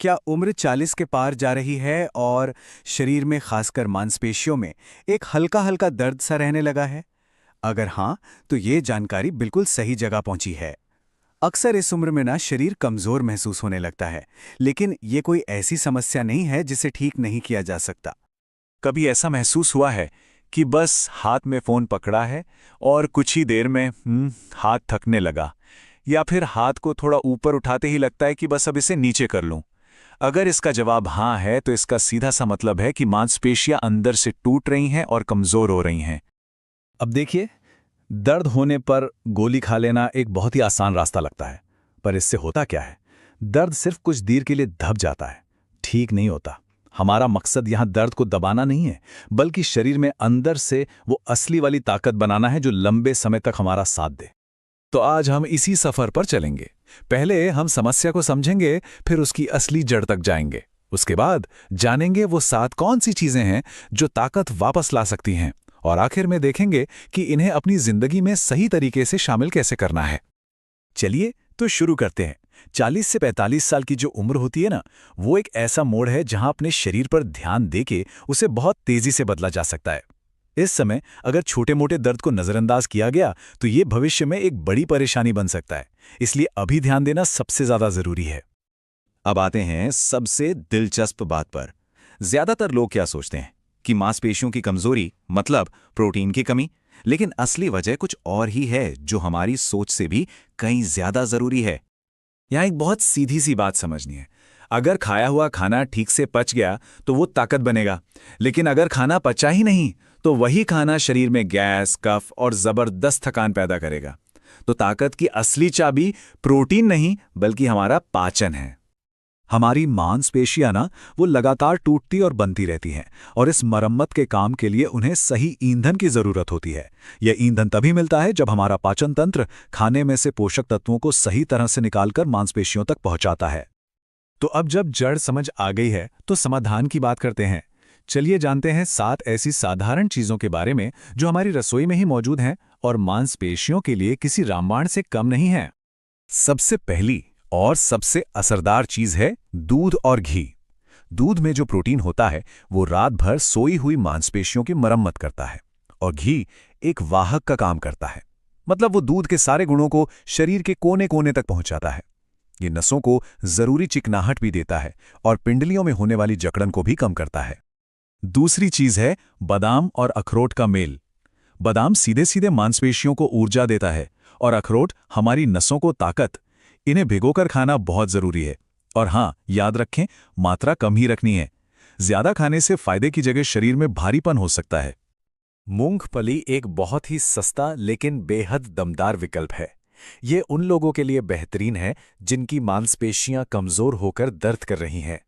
क्या उम्र 40 के पार जा रही है और शरीर में खासकर मांसपेशियों में एक हल्का हल्का दर्द सा रहने लगा है? अगर हाँ, तो ये जानकारी बिल्कुल सही जगह पहुंची है। अक्सर इस उम्र में ना शरीर कमजोर महसूस होने लगता है, लेकिन ये कोई ऐसी समस्या नहीं है जिसे ठीक नहीं किया जा सकता। कभी ऐसा महसूस हुआ है कि बस हाथ में फोन पकड़ा है और कुछ ही देर में हाथ थकने लगा, या फिर हाथ को थोड़ा ऊपर उठाते ही लगता है कि बस अब इसे नीचे कर लूं? अगर इसका जवाब हाँ है तो इसका सीधा सा मतलब है कि मांसपेशियां अंदर से टूट रही हैं और कमजोर हो रही हैं। अब देखिए, दर्द होने पर गोली खा लेना एक बहुत ही आसान रास्ता लगता है, पर इससे होता क्या है? दर्द सिर्फ कुछ देर के लिए दब जाता है, ठीक नहीं होता। हमारा मकसद यहाँ दर्द को दबाना नहीं है, बल्कि शरीर में अंदर से वो असली वाली ताकत बनाना है जो लंबे समय तक हमारा साथ दे। तो आज हम इसी सफर पर चलेंगे। पहले हम समस्या को समझेंगे, फिर उसकी असली जड़ तक जाएंगे। उसके बाद जानेंगे वो 7 कौन सी चीजें हैं जो ताकत वापस ला सकती हैं, और आखिर में देखेंगे कि इन्हें अपनी जिंदगी में सही तरीके से शामिल कैसे करना है। चलिए तो शुरू करते हैं। 40 से 45 साल की जो उम्र होती है ना, वो एक ऐसा मोड़ है जहां अपने शरीर पर ध्यान देके उसे बहुत तेजी से बदला जा सकता है। इस समय अगर छोटे मोटे दर्द को नजरअंदाज किया गया तो ये भविष्य में एक बड़ी परेशानी बन सकता है, इसलिए अभी ध्यान देना सबसे ज्यादा जरूरी है। अब आते हैं सबसे दिलचस्प बात पर। ज्यादातर लोग क्या सोचते हैं कि मांसपेशियों की कमजोरी मतलब प्रोटीन की कमी, लेकिन असली वजह कुछ और ही है जो हमारी सोच से भी कहीं ज्यादा जरूरी है। यहाँ एक बहुत सीधी सी बात समझनी है। अगर खाया हुआ खाना ठीक से पच गया तो वो ताकत बनेगा, लेकिन अगर खाना पचा ही नहीं तो वही खाना शरीर में गैस, कफ और जबरदस्त थकान पैदा करेगा। तो ताकत की असली चाबी प्रोटीन नहीं बल्कि हमारा पाचन है। हमारी मांसपेशियां ना, वो लगातार टूटती और बनती रहती हैं, और इस मरम्मत के काम के लिए उन्हें सही ईंधन की जरूरत होती है। यह ईंधन तभी मिलता है जब हमारा पाचन तंत्र खाने में से पोषक तत्वों को सही तरह से निकालकर मांसपेशियों तक पहुंचाता है। तो अब जब जड़ समझ आ गई है तो समाधान की बात करते हैं। चलिए जानते हैं 7 ऐसी साधारण चीजों के बारे में जो हमारी रसोई में ही मौजूद हैं और मांसपेशियों के लिए किसी रामबाण से कम नहीं है। सबसे पहली और सबसे असरदार चीज है दूध और घी। दूध में जो प्रोटीन होता है वो रात भर सोई हुई मांसपेशियों की मरम्मत करता है, और घी एक वाहक का काम करता है। मतलब वो दूध के सारे गुणों को शरीर के कोने कोने तक पहुंचाता है। ये नसों को जरूरी चिकनाहट भी देता है और पिंडलियों में होने वाली जकड़न को भी कम करता है। दूसरी चीज है बादाम और अखरोट का मेल। बादाम सीधे सीधे मांसपेशियों को ऊर्जा देता है, और अखरोट हमारी नसों को ताकत। इन्हें भिगोकर खाना बहुत जरूरी है। और हाँ, याद रखें, मात्रा कम ही रखनी है। ज्यादा खाने से फायदे की जगह शरीर में भारीपन हो सकता है। मूंगफली एक बहुत ही सस्ता लेकिन बेहद दमदार विकल्प है। ये उन लोगों के लिए बेहतरीन है जिनकी मांसपेशियां कमजोर होकर दर्द कर रही हैं।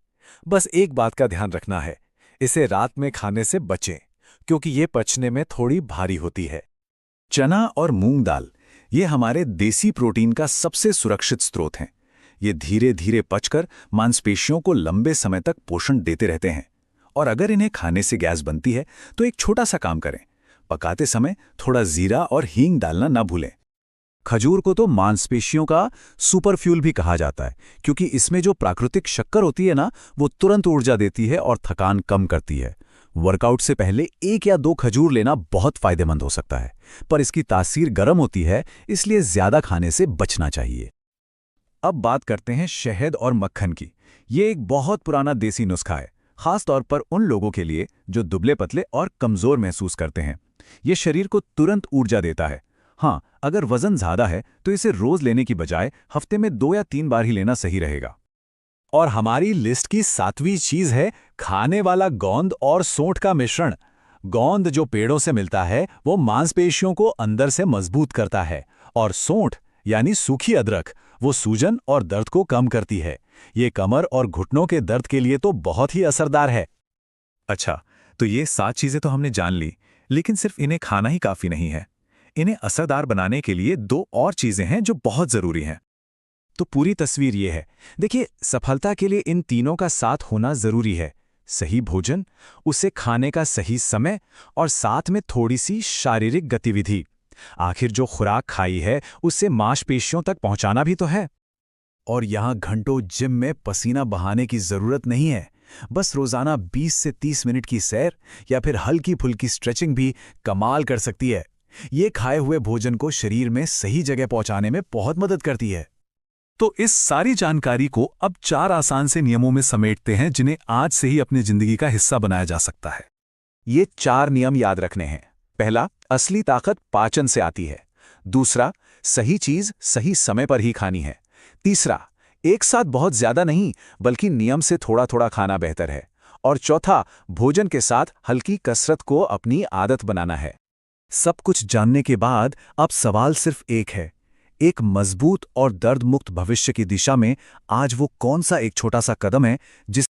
बस एक बात का ध्यान रखना है, इसे रात में खाने से बचें, क्योंकि ये पचने में थोड़ी भारी होती है। चना और मूंग दाल, ये हमारे देसी प्रोटीन का सबसे सुरक्षित स्रोत हैं। ये धीरे धीरे पचकर मांसपेशियों को लंबे समय तक पोषण देते रहते हैं। और अगर इन्हें खाने से गैस बनती है तो एक छोटा सा काम करें, पकाते समय थोड़ा जीरा और हींग डालना ना भूलें। खजूर को तो मांसपेशियों का सुपर फ्यूल भी कहा जाता है, क्योंकि इसमें जो प्राकृतिक शक्कर होती है ना, वो तुरंत ऊर्जा देती है और थकान कम करती है। वर्कआउट से पहले 1 या 2 खजूर लेना बहुत फायदेमंद हो सकता है, पर इसकी तासीर गर्म होती है, इसलिए ज्यादा खाने से बचना चाहिए। अब बात करते हैं शहद और मक्खन की। ये एक बहुत पुराना देसी नुस्खा है, खास तौर पर उन लोगों के लिए जो दुबले पतले और कमजोर महसूस करते हैं। ये शरीर को तुरंत ऊर्जा देता है। हाँ, अगर वजन ज्यादा है तो इसे रोज लेने की बजाय हफ्ते में 2 या 3 बार ही लेना सही रहेगा। और हमारी लिस्ट की 7वीं चीज है खाने वाला गोंद और सोंठ का मिश्रण। गोंद जो पेड़ों से मिलता है वो मांसपेशियों को अंदर से मजबूत करता है, और सोंठ यानी सूखी अदरक वो सूजन और दर्द को कम करती है। ये कमर और घुटनों के दर्द के लिए तो बहुत ही असरदार है। अच्छा, तो ये 7 चीजें तो हमने जान ली, लेकिन सिर्फ इन्हें खाना ही काफी नहीं है। इन्हें असरदार बनाने के लिए 2 और चीजें हैं जो बहुत जरूरी हैं। तो पूरी तस्वीर ये है। देखिए, सफलता के लिए इन तीनों का साथ होना जरूरी है। सही भोजन, उसे खाने का सही समय, और साथ में थोड़ी सी शारीरिक गतिविधि। आखिर जो खुराक खाई है उससे मांसपेशियों तक पहुंचाना भी तो है। और यहाँ घंटों जिम में पसीना बहाने की जरूरत नहीं है। बस रोजाना 20 से 30 मिनट की सैर या फिर हल्की फुल्की स्ट्रेचिंग भी कमाल कर सकती है। ये खाए हुए भोजन को शरीर में सही जगह पहुंचाने में बहुत मदद करती है। तो इस सारी जानकारी को अब 4 आसान से नियमों में समेटते हैं, जिन्हें आज से ही अपनी जिंदगी का हिस्सा बनाया जा सकता है। ये 4 नियम याद रखने हैं। पहला, असली ताकत पाचन से आती है। दूसरा, सही चीज सही समय पर ही खानी है। तीसरा, एक साथ बहुत ज्यादा नहीं बल्कि नियम से थोड़ा थोड़ा खाना बेहतर है। और चौथा, भोजन के साथ हल्की कसरत को अपनी आदत बनाना है। सब कुछ जानने के बाद अब सवाल सिर्फ एक है, एक मजबूत और दर्द मुक्त भविष्य की दिशा में आज वो कौन सा एक छोटा सा कदम है जिस